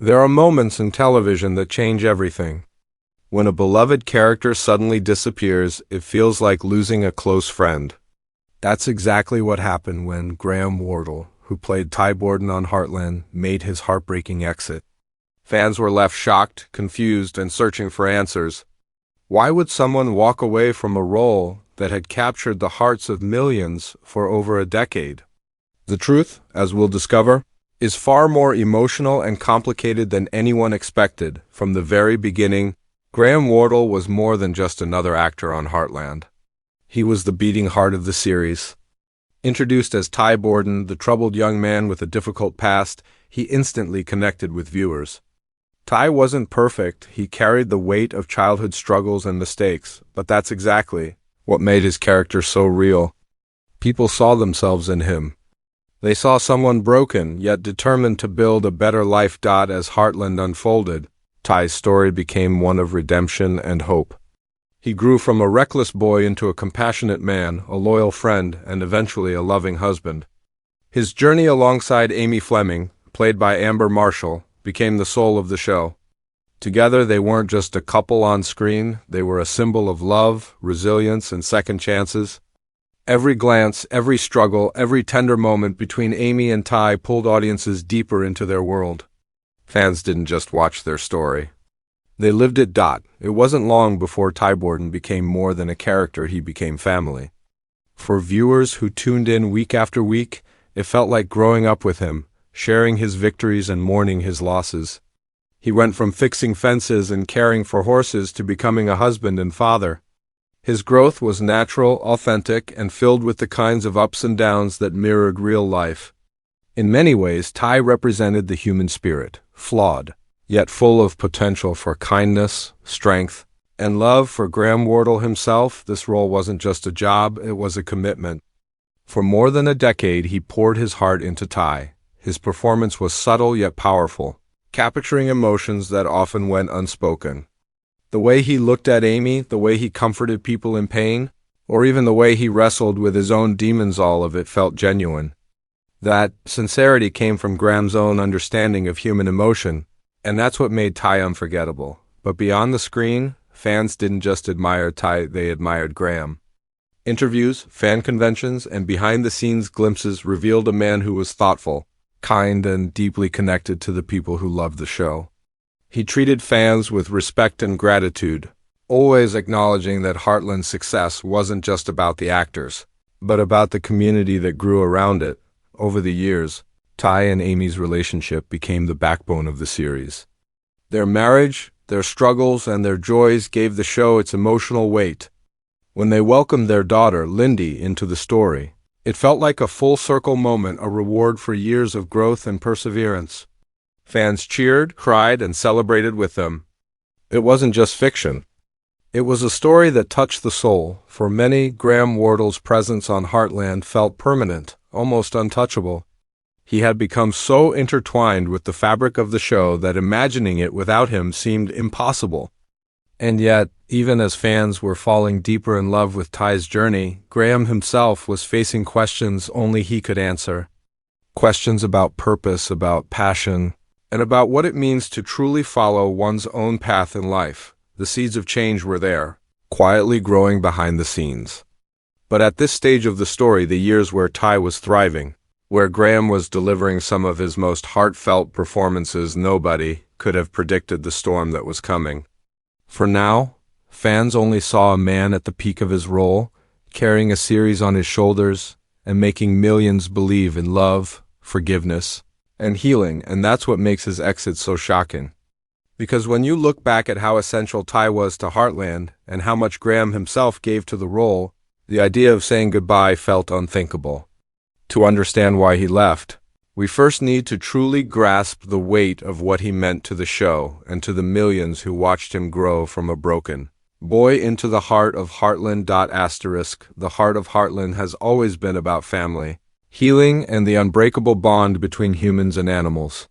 There are moments in television that change everything. When a beloved character suddenly disappears, it feels like losing a close friend. That's exactly what happened when Graham Wardle, who played Ty Borden on Heartland, made his heartbreaking exit. Fans were left shocked, confused, and searching for answers. Why would someone walk away from a role that had captured the hearts of millions for over a decade? The truth, as we'll discover, is far more emotional and complicated than anyone expected. From the very beginning, Graham Wardle was more than just another actor on Heartland. He was the beating heart of the series. Introduced as Ty Borden, the troubled young man with a difficult past, he instantly connected with viewers. Ty wasn't perfect, he carried the weight of childhood struggles and mistakes, but that's exactly what made his character so real. People saw themselves in him. They saw someone broken, yet determined to build a better life. As Heartland unfolded, Ty's story became one of redemption and hope. He grew from a reckless boy into a compassionate man, a loyal friend, and eventually a loving husband. His journey alongside Amy Fleming, played by Amber Marshall, became the soul of the show. Together, they weren't just a couple on screen, they were a symbol of love, resilience, and second chances. Every glance, every struggle, every tender moment between Amy and Ty pulled audiences deeper into their world. Fans didn't just watch their story. They lived it. It wasn't long before Ty Borden became more than a character, he became family. For viewers who tuned in week after week, it felt like growing up with him, sharing his victories and mourning his losses. He went from fixing fences and caring for horses to becoming a husband and father. His growth was natural, authentic, and filled with the kinds of ups and downs that mirrored real life. In many ways, Ty represented the human spirit, flawed, yet full of potential for kindness, strength, and love. For Graham Wardle himself, this role wasn't just a job, it was a commitment. For more than a decade, he poured his heart into Ty. His performance was subtle yet powerful, capturing emotions that often went unspoken. The way he looked at Amy, the way he comforted people in pain, or even the way he wrestled with his own demons, all of it felt genuine. That sincerity came from Graham's own understanding of human emotion, and that's what made Ty unforgettable. But beyond the screen, fans didn't just admire Ty, they admired Graham. Interviews, fan conventions, and behind-the-scenes glimpses revealed a man who was thoughtful, kind, and deeply connected to the people who loved the show. He treated fans with respect and gratitude, always acknowledging that Heartland's success wasn't just about the actors, but about the community that grew around it. Over the years, Ty and Amy's relationship became the backbone of the series. Their marriage, their struggles, and their joys gave the show its emotional weight. When they welcomed their daughter, Lindy, into the story, it felt like a full-circle moment, a reward for years of growth and perseverance. Fans cheered, cried, and celebrated with them. It wasn't just fiction. It was a story that touched the soul. For many, Graham Wardle's presence on Heartland felt permanent, almost untouchable. He had become so intertwined with the fabric of the show that imagining it without him seemed impossible. And yet, even as fans were falling deeper in love with Ty's journey, Graham himself was facing questions only he could answer. Questions about purpose, about passion, and about what it means to truly follow one's own path in life. The seeds of change were there, quietly growing behind the scenes. But at this stage of the story, the years where Ty was thriving, where Graham was delivering some of his most heartfelt performances, nobody could have predicted the storm that was coming. For now, fans only saw a man at the peak of his role, carrying a series on his shoulders and making millions believe in love, forgiveness, and healing, and that's what makes his exit so shocking. Because when you look back at how essential Ty was to Heartland and how much Graham himself gave to the role, the idea of saying goodbye felt unthinkable. To understand why he left, we first need to truly grasp the weight of what he meant to the show and to the millions who watched him grow from a broken boy into the heart of Heartland. The heart of Heartland has always been about family, healing, and the unbreakable bond between humans and animals.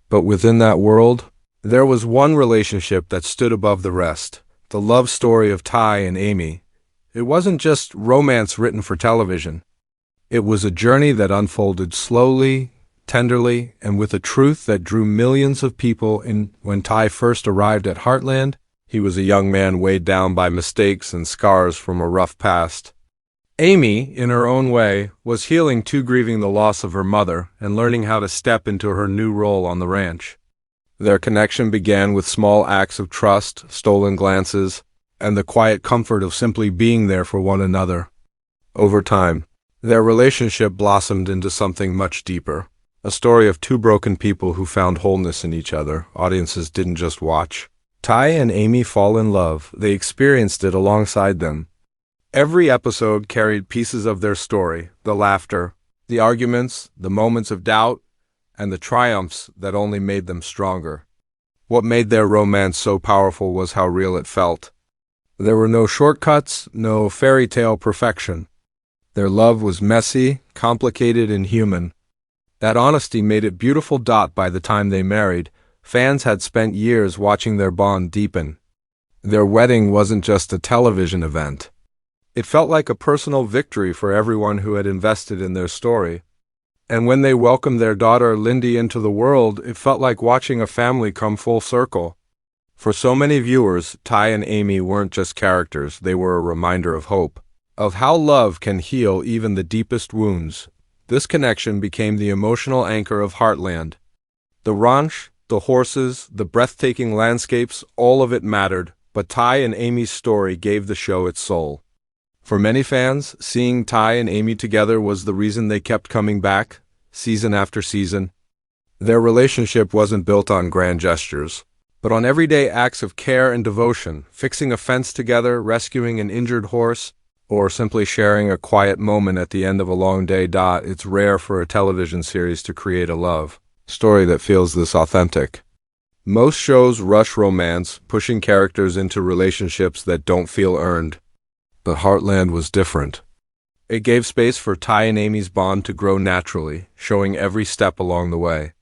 But within that world, there was one relationship that stood above the rest, the love story of Ty and Amy. It wasn't just romance written for television. It was a journey that unfolded slowly, tenderly, and with a truth that drew millions of people in. When Ty first arrived at Heartland, he was a young man weighed down by mistakes and scars from a rough past. Amy, in her own way, was healing too, grieving the loss of her mother and learning how to step into her new role on the ranch. Their connection began with small acts of trust, stolen glances, and the quiet comfort of simply being there for one another. Over time, their relationship blossomed into something much deeper, a story of two broken people who found wholeness in each other. Audiences didn't just watch Ty and Amy fall in love, they experienced it alongside them. Every episode carried pieces of their story, the laughter, the arguments, the moments of doubt, and the triumphs that only made them stronger. What made their romance so powerful was how real it felt. There were no shortcuts, no fairy tale perfection. Their love was messy, complicated, and human. That honesty made it beautiful. By the time they married, fans had spent years watching their bond deepen. Their wedding wasn't just a television event. It felt like a personal victory for everyone who had invested in their story. And when they welcomed their daughter Lindy into the world, it felt like watching a family come full circle. For so many viewers, Ty and Amy weren't just characters, they were a reminder of hope, of how love can heal even the deepest wounds. This connection became the emotional anchor of Heartland. The ranch, the horses, the breathtaking landscapes, all of it mattered, but Ty and Amy's story gave the show its soul. For many fans, seeing Ty and Amy together was the reason they kept coming back, season after season. Their relationship wasn't built on grand gestures, but on everyday acts of care and devotion, fixing a fence together, rescuing an injured horse, or simply sharing a quiet moment at the end of a long day. It's rare for a television series to create a love story that feels this authentic. Most shows rush romance, pushing characters into relationships that don't feel earned. But Heartland was different. It gave space for Ty and Amy's bond to grow naturally, showing every step along the way.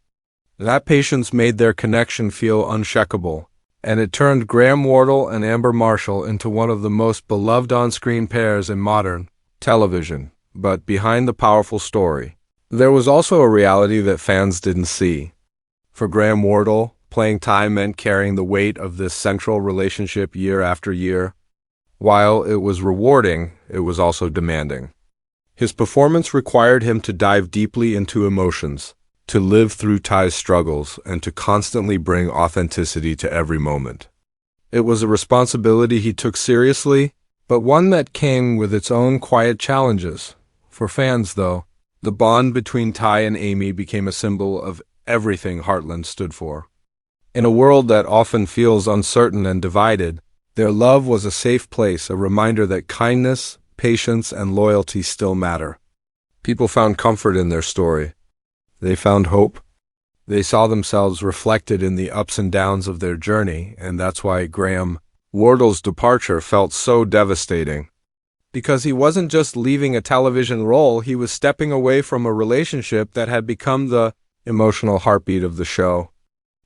That patience made their connection feel unshakable, and it turned Graham Wardle and Amber Marshall into one of the most beloved on-screen pairs in modern television. But behind the powerful story, there was also a reality that fans didn't see. For Graham Wardle, playing Ty meant carrying the weight of this central relationship year after year. While it was rewarding, it was also demanding. His performance required him to dive deeply into emotions, to live through Ty's struggles, and to constantly bring authenticity to every moment. It was a responsibility he took seriously, but one that came with its own quiet challenges. For fans, though, the bond between Ty and Amy became a symbol of everything Heartland stood for. In a world that often feels uncertain and divided, their love was a safe place, a reminder that kindness, patience, and loyalty still matter. People found comfort in their story. They found hope. They saw themselves reflected in the ups and downs of their journey, and that's why Graham Wardle's departure felt so devastating. Because he wasn't just leaving a television role, he was stepping away from a relationship that had become the emotional heartbeat of the show.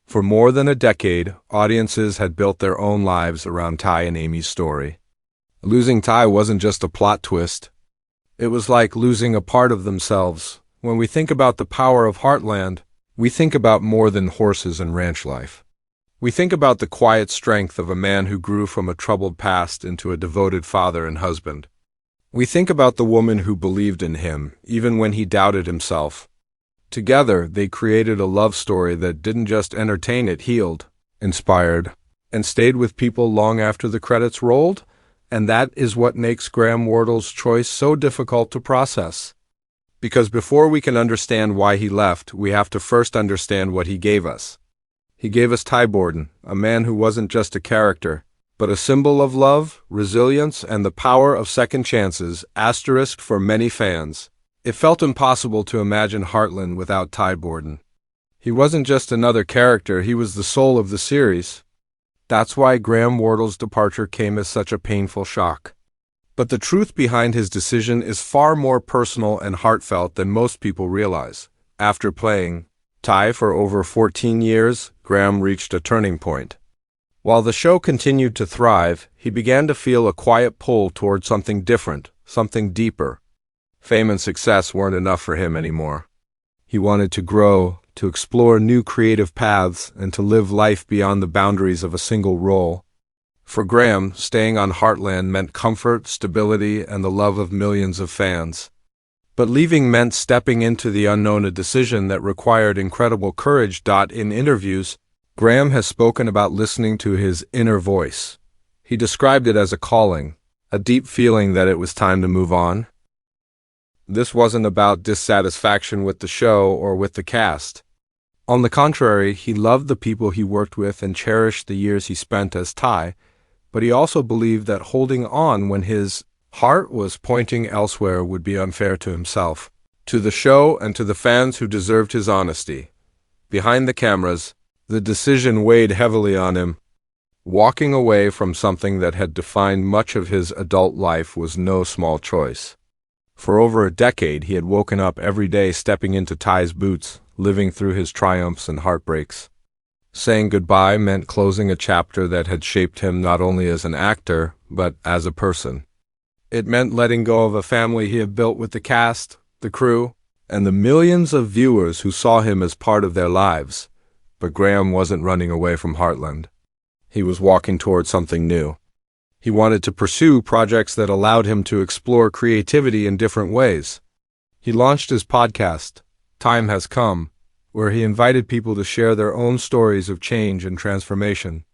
For more than a decade, audiences had built their own lives around Ty and Amy's story. Losing Ty wasn't just a plot twist. It was like losing a part of themselves. When we think about the power of Heartland, we think about more than horses and ranch life. We think about the quiet strength of a man who grew from a troubled past into a devoted father and husband. We think about the woman who believed in him, even when he doubted himself. Together, they created a love story that didn't just entertain, it healed, inspired, and stayed with people long after the credits rolled, and that is what makes Graham Wardle's choice so difficult to process. Because before we can understand why he left, we have to first understand what he gave us. He gave us Ty Borden, a man who wasn't just a character, but a symbol of love, resilience, and the power of second chances, asterisk for many fans. It felt impossible to imagine Heartland without Ty Borden. He wasn't just another character, he was the soul of the series. That's why Graham Wardle's departure came as such a painful shock. But the truth behind his decision is far more personal and heartfelt than most people realize. After playing Ty for over 14 years, Graham reached a turning point. While the show continued to thrive, he began to feel a quiet pull toward something different, something deeper. Fame and success weren't enough for him anymore. He wanted to grow, to explore new creative paths, and to live life beyond the boundaries of a single role. For Graham, staying on Heartland meant comfort, stability, and the love of millions of fans. But leaving meant stepping into the unknown, a decision that required incredible courage. In interviews, Graham has spoken about listening to his inner voice. He described it as a calling, a deep feeling that it was time to move on. This wasn't about dissatisfaction with the show or with the cast. On the contrary, he loved the people he worked with and cherished the years he spent as Ty, but he also believed that holding on when his heart was pointing elsewhere would be unfair to himself, to the show, and to the fans who deserved his honesty. Behind the cameras, the decision weighed heavily on him. Walking away from something that had defined much of his adult life was no small choice. For over a decade, he had woken up every day stepping into Ty's boots, living through his triumphs and heartbreaks. Saying goodbye meant closing a chapter that had shaped him not only as an actor, but as a person. It meant letting go of a family he had built with the cast, the crew, and the millions of viewers who saw him as part of their lives. But Graham wasn't running away from Heartland. He was walking toward something new. He wanted to pursue projects that allowed him to explore creativity in different ways. He launched his podcast, Time Has Come, where he invited people to share their own stories of change and transformation.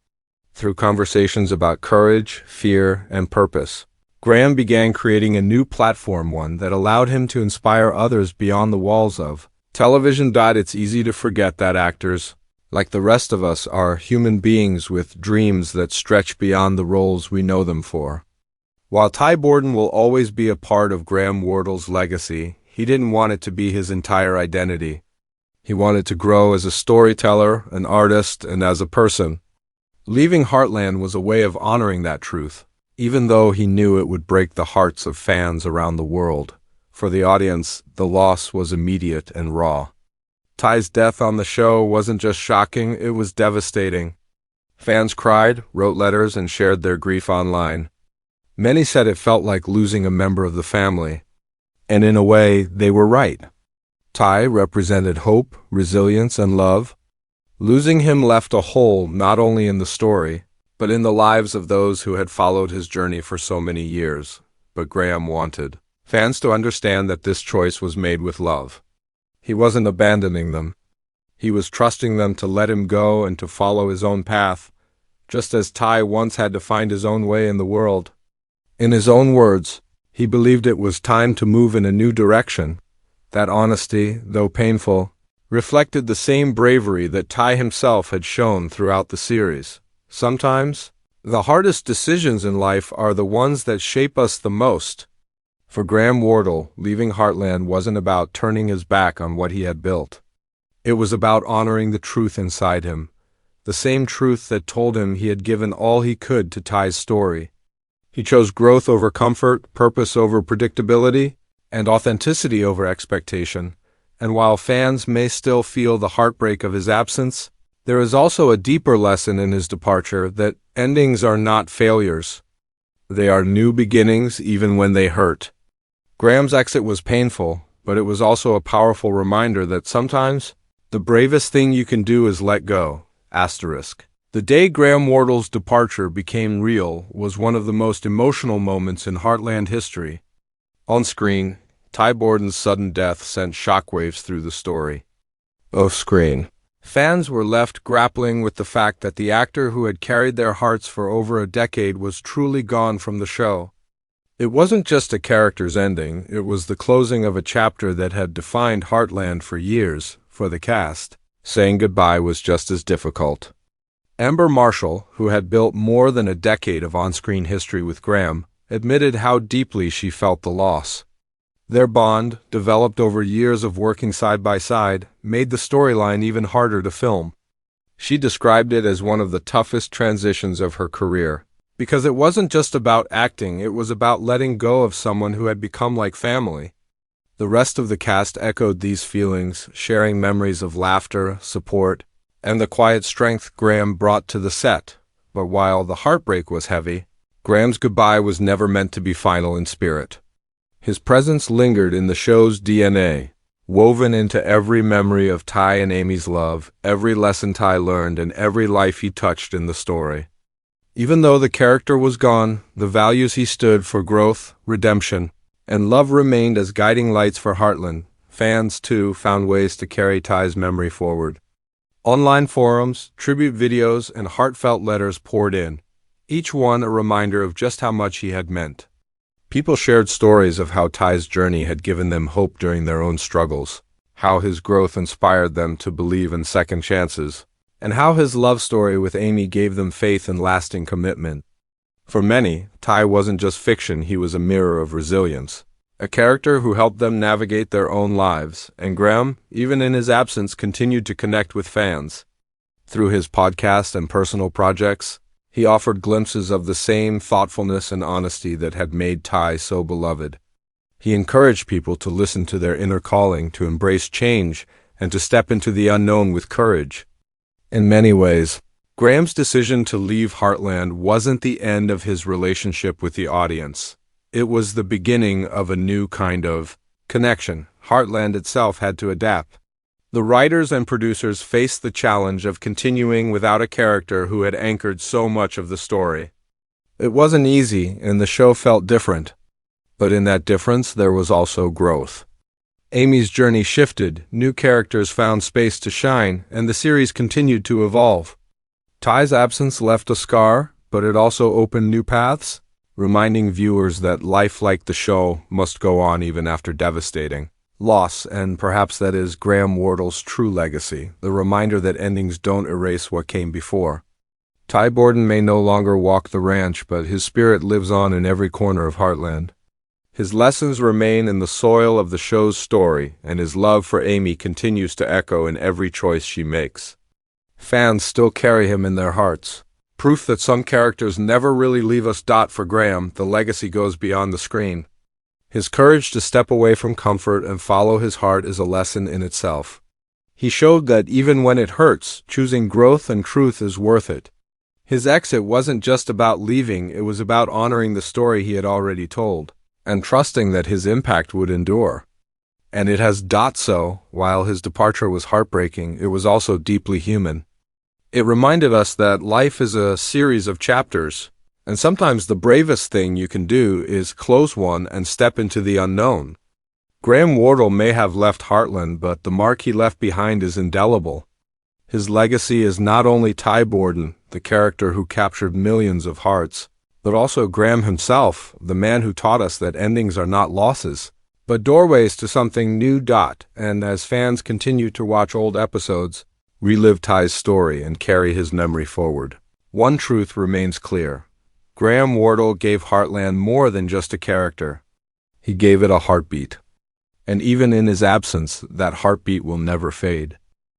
Through conversations about courage, fear, and purpose, Graham began creating a new platform, one that allowed him to inspire others beyond the walls of television. It's easy to forget that actors, like the rest of us, are human beings with dreams that stretch beyond the roles we know them for. While Ty Borden will always be a part of Graham Wardle's legacy, he didn't want it to be his entire identity. He wanted to grow as a storyteller, an artist, and as a person. Leaving Heartland was a way of honoring that truth, even though he knew it would break the hearts of fans around the world. For the audience, the loss was immediate and raw. Ty's death on the show wasn't just shocking, it was devastating. Fans cried, wrote letters, and shared their grief online. Many said it felt like losing a member of the family. And in a way, they were right. Ty represented hope, resilience, and love. Losing him left a hole not only in the story, but in the lives of those who had followed his journey for so many years. But Graham wanted fans to understand that this choice was made with love. He wasn't abandoning them. He was trusting them to let him go and to follow his own path, just as Ty once had to find his own way in the world. In his own words, he believed it was time to move in a new direction. That honesty, though painful, reflected the same bravery that Ty himself had shown throughout the series. Sometimes, the hardest decisions in life are the ones that shape us the most. For Graham Wardle, leaving Heartland wasn't about turning his back on what he had built. It was about honoring the truth inside him, the same truth that told him he had given all he could to Ty's story. He chose growth over comfort, purpose over predictability, and authenticity over expectation. And while fans may still feel the heartbreak of his absence, there is also a deeper lesson in his departure, that endings are not failures. They are new beginnings, even when they hurt. Graham's exit was painful, but it was also a powerful reminder that sometimes the bravest thing you can do is let go. The day Graham Wardle's departure became real was one of the most emotional moments in Heartland history. On screen, Ty Borden's sudden death sent shockwaves through the story. Off-screen, fans were left grappling with the fact that the actor who had carried their hearts for over a decade was truly gone from the show. It wasn't just a character's ending, it was the closing of a chapter that had defined Heartland for years. For the cast, saying goodbye was just as difficult. Amber Marshall, who had built more than a decade of on-screen history with Graham, admitted how deeply she felt the loss. Their bond, developed over years of working side by side, made the storyline even harder to film. She described it as one of the toughest transitions of her career, because it wasn't just about acting, it was about letting go of someone who had become like family. The rest of the cast echoed these feelings, sharing memories of laughter, support, and the quiet strength Graham brought to the set. But while the heartbreak was heavy, Graham's goodbye was never meant to be final in spirit. His presence lingered in the show's DNA, woven into every memory of Ty and Amy's love, every lesson Ty learned, and every life he touched in the story. Even though the character was gone, the values he stood for, growth, redemption, and love, remained as guiding lights for Heartland. Fans, too, found ways to carry Ty's memory forward. Online forums, tribute videos, and heartfelt letters poured in, each one a reminder of just how much he had meant. People shared stories of how Ty's journey had given them hope during their own struggles, how his growth inspired them to believe in second chances, and how his love story with Amy gave them faith and lasting commitment. For many, Ty wasn't just fiction, he was a mirror of resilience, a character who helped them navigate their own lives, and Graham, even in his absence, continued to connect with fans. Through his podcast and personal projects, he offered glimpses of the same thoughtfulness and honesty that had made Ty so beloved. He encouraged people to listen to their inner calling, to embrace change, and to step into the unknown with courage. In many ways, Graham's decision to leave Heartland wasn't the end of his relationship with the audience. It was the beginning of a new kind of connection. Heartland itself had to adapt. The writers and producers faced the challenge of continuing without a character who had anchored so much of the story. It wasn't easy, and the show felt different. But in that difference, there was also growth. Amy's journey shifted, new characters found space to shine, and the series continued to evolve. Ty's absence left a scar, but it also opened new paths, reminding viewers that life, like the show, must go on even after devastating loss, and perhaps that is Graham Wardle's true legacy, the reminder that endings don't erase what came before. Ty Borden may no longer walk the ranch, but his spirit lives on in every corner of Heartland. His lessons remain in the soil of the show's story, and his love for Amy continues to echo in every choice she makes. Fans still carry him in their hearts. Proof that some characters never really leave us. For Graham, the legacy goes beyond the screen. His courage to step away from comfort and follow his heart is a lesson in itself. He showed that even when it hurts, choosing growth and truth is worth it. His exit wasn't just about leaving, it was about honoring the story he had already told, and trusting that his impact would endure. And it has. So, while his departure was heartbreaking, it was also deeply human. It reminded us that life is a series of chapters, and sometimes the bravest thing you can do is close one and step into the unknown. Graham Wardle may have left Heartland, but the mark he left behind is indelible. His legacy is not only Ty Borden, the character who captured millions of hearts, but also Graham himself, the man who taught us that endings are not losses, but doorways to something new. And as fans continue to watch old episodes, relive Ty's story, and carry his memory forward, one truth remains clear. Graham Wardle gave Heartland more than just a character. He gave it a heartbeat. And even in his absence, that heartbeat will never fade.